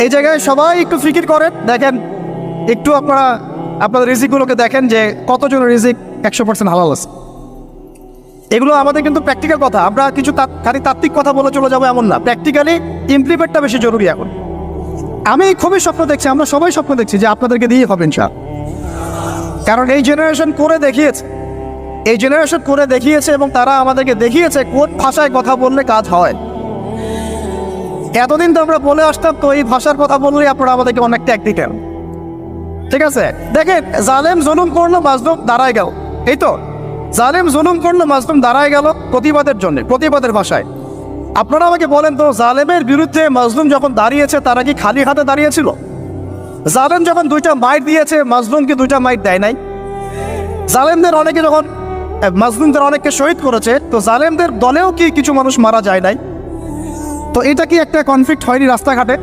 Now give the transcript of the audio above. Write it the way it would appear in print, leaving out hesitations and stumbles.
এই জায়গায় সবাই একটু ফিকির করেন, দেখেন একটু আপনারা আপনাদের রিজিকগুলোকে দেখেন যে কতজন রিজিক 100% হালাল আছে। এগুলো আমাদের কিন্তু প্র্যাকটিক্যাল কথা, আমরা কিছু খালি তাত্ত্বিক কথা বলে চলে যাবো এমন না, প্র্যাকটিক্যালি ইমপ্লিমেন্টটা বেশি জরুরি এখন। আমি খুবই স্বপ্ন দেখছি, আমরা সবাই স্বপ্ন দেখছি যে আপনাদেরকে দিয়ে হবে ইনশাআল্লাহ। কারণ এই জেনারেশন করে দেখিয়েছে, এবং তারা আমাদেরকে দেখিয়েছে কোন ভাষায় কথা বললে কাজ হয়। এতদিন তো আমরা বলে আসতাম, তো এই ভাষার কথা বললে আপনারা আমাদেরকে অনেক ট্যাগ দিতেন, ঠিক আছে? দেখেন, জালেম জুলুম করলো, মাজলুম দাঁড়ায় গেল, এই তো জালেম জুলুম করলো, মাজলুম দাঁড়ায় গেল প্রতিবাদের জন্য, প্রতিবাদের ভাষায়। আপনারা আমাকে বলেন তো, জালেমের বিরুদ্ধে মাজলুম যখন দাঁড়িয়েছে তারা কি খালি হাতে দাঁড়িয়েছিল? জালেম যখন 2টা মাইট দিয়েছে, মাজলুম কি 2টা মাইট দেয় নাই? জালেমদের অনেকে যখন মাজলুমদের অনেককে শহীদ করেছে, তো জালেমদের দলেও কি কিছু মানুষ মারা যায় নাই? তো এটা কি একটা কনফ্লিক্ট হয়নি রাস্তাঘাটে?